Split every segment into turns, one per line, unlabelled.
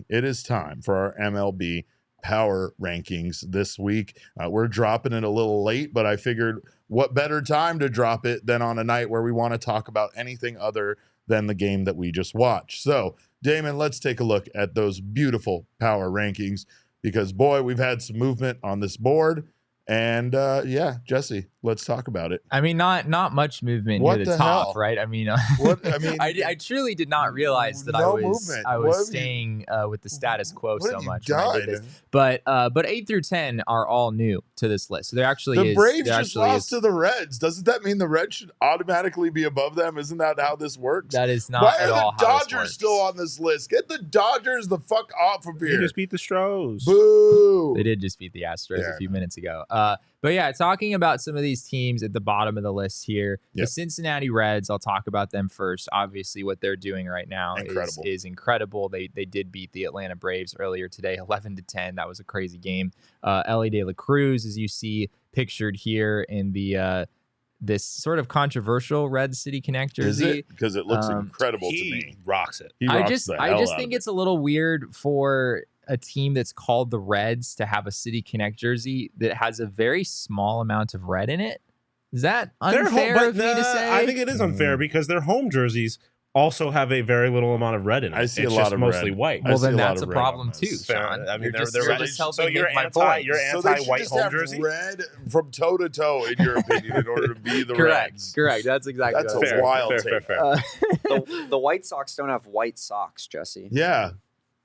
it is time for our MLB power rankings this week. We're dropping it a little late, but I figured what better time to drop it than on a night where we want to talk about anything other than the game that we just watched. So, Damon, let's take a look at those beautiful power rankings because, boy, we've had some movement on this board. And yeah, Jesse, let's talk about it.
I mean, not much movement
What
near the
the
top,
hell?
right? I mean, I truly did not realize that
no
I was staying with the status quo so much when I did this. But 8 through 10 are all new to this list. So there actually
the
is.
Braves just lost to the Reds. Doesn't that mean the Reds should automatically be above them? Isn't that how this works?
That is not
Why
at all
are the
how
Dodgers still on this list? Get the Dodgers the fuck off of here.
They just beat the Stros.
Boo.
They did just beat the Astros a few minutes ago. But yeah, talking about some of these teams at the bottom of the list here, the Cincinnati Reds, I'll talk about them first. Obviously, what they're doing right now is incredible. They did beat the Atlanta Braves earlier today, 11-10. That was a crazy game. Elly Da La Cruz, as you see pictured here in the this sort of controversial Red City Connect jersey.
Is it? Because it looks incredible to me.
He rocks it.
I just think it's a little weird for a team that's called the Reds to have a City Connect jersey that has a very small amount of red in it. Is that unfair of me to say?
I think it is unfair because their home jerseys also have a very little amount of red in it.
I see a lot of
mostly
red.
white.
Well, then that's a problem too, Sean.
I mean,
you're just helping
so you're
make my point.
You're anti-white home jersey.
Red from toe to toe, in your opinion, in order to be the Reds.
Correct. That's exactly.
That's
what
a wild take.
The White Sox don't have white socks, Jesse.
Yeah.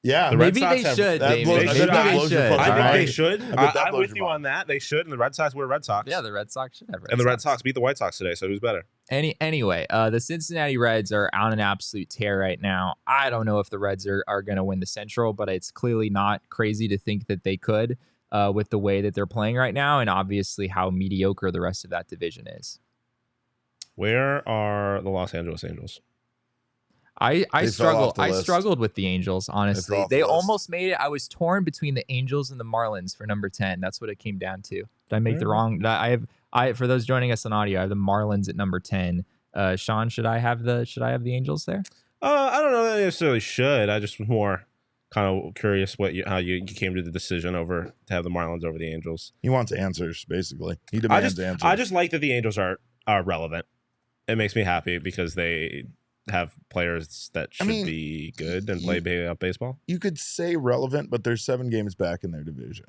Yeah,
the
maybe
Red
they
Sox
should.
Maybe they should.
I
think they should. I'm with you on that. They should, and the Red Sox were Red Sox.
Yeah, the Red Sox should have Red Sox.
And the Red Sox beat the White Sox today, so who's better?
Anyway, the Cincinnati Reds are on an absolute tear right now. I don't know if the Reds are going to win the Central, but it's clearly not crazy to think that they could with the way that they're playing right now, and obviously how mediocre the rest of that division is.
Where are the Los Angeles Angels?
I struggled with the Angels, honestly. They almost made it. I was torn between the Angels and the Marlins for number 10. That's what it came down to. Did I make the wrong? For those joining us on audio, I have the Marlins at number 10. Sean, should I have the Angels there?
I don't know that I necessarily should. I just was more kind of curious how you came to the decision to have the Marlins over the Angels.
He wants answers, basically. He demands answers.
I just like that the Angels are relevant. It makes me happy because they have players that should be good and play baseball.
You could say relevant, but they're 7 games back in their division.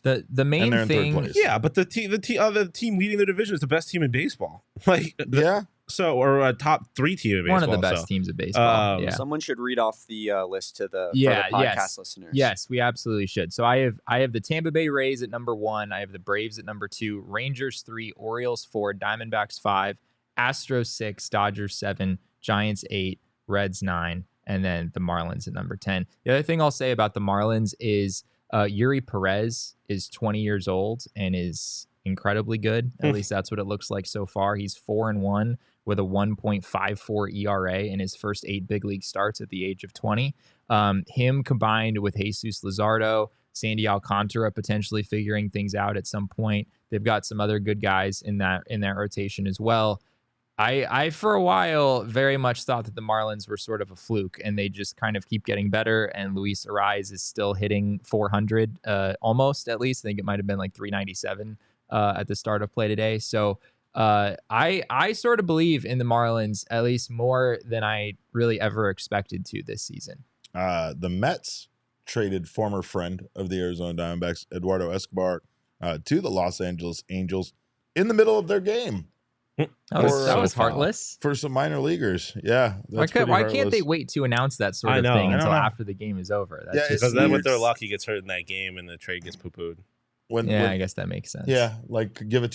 The main thing,
yeah, but the team leading the division is the best team in baseball. Or a top 3 team in baseball.
One of the best teams in baseball.
Someone should read off the list for the podcast listeners.
Yes, we absolutely should. So I have the Tampa Bay Rays at number 1. I have the Braves at number 2. Rangers 3. Orioles 4. Diamondbacks 5. Astros 6. Dodgers 7. Giants 8, Reds 9, and then the Marlins at number 10. The other thing I'll say about the Marlins is Yuri Perez is 20 years old and is incredibly good. At least that's what it looks like so far. He's 4-1 with a 1.54 ERA in his first 8 big league starts at the age of 20. Him combined with Jesus Luzardo, Sandy Alcantara potentially figuring things out at some point. They've got some other good guys in that rotation as well. I for a while very much thought that the Marlins were sort of a fluke and they just kind of keep getting better, and Luis Ariz is still hitting 400 almost, at least. I think it might have been like 397 at the start of play today. So I sort of believe in the Marlins at least more than I really ever expected to this season.
The Mets traded former friend of the Arizona Diamondbacks, Eduardo Escobar, to the Los Angeles Angels in the middle of their game.
That was heartless
for some minor leaguers. Yeah,
why can't they wait to announce that sort of thing until after the game is over?
Because then with their luck, he gets hurt in that game and the trade gets poo-pooed.
I guess that makes sense.
Yeah, like give us.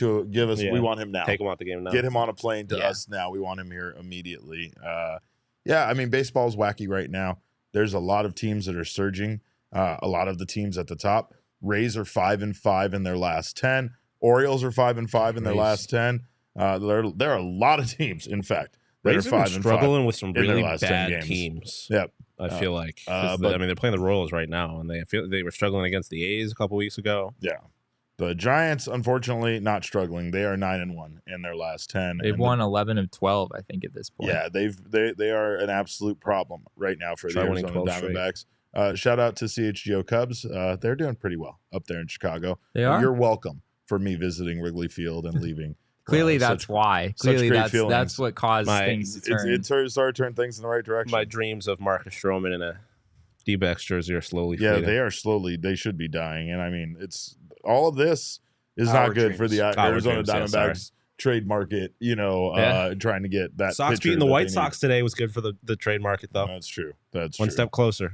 Yeah. We want him now.
Take him out the game now.
Get him on a plane to us now. We want him here immediately. I mean, baseball's wacky right now. There's a lot of teams that are surging. A lot of the teams at the top. Rays are 5-5 in their last 10. Orioles are 5-5 in their last 10. There are a lot of teams, in fact, that are 5-5.
Struggling with some really bad teams.
Yep,
I feel like. But I mean, they're playing the Royals right now, and they were struggling against the A's a couple weeks ago.
Yeah, the Giants, unfortunately, not struggling. They are 9-1 in their last 10.
They've won 11 of 12, I think, at this point.
Yeah, they are an absolute problem right now for the Arizona Diamondbacks. shout out to CHGO Cubs. They're doing pretty well up there in Chicago.
They are?
You're welcome for me visiting Wrigley Field and leaving.
Clearly, that's why. Clearly,
great
that's
feelings.
what caused things to turn.
It started turning things in the right direction.
My dreams of Marcus Stroman in a D-backs jersey are slowly
Yeah,
fading.
they are slowly. They should be dying. And I mean, it's all of this is
Our
not good for the
dreams.
Arizona
dreams, yeah,
Diamondbacks trade market, trying to get that
Sox
pitcher
beating the
that
White
they
Sox today was good for the trade market, though.
need. That's true. That's
One
true.
step closer.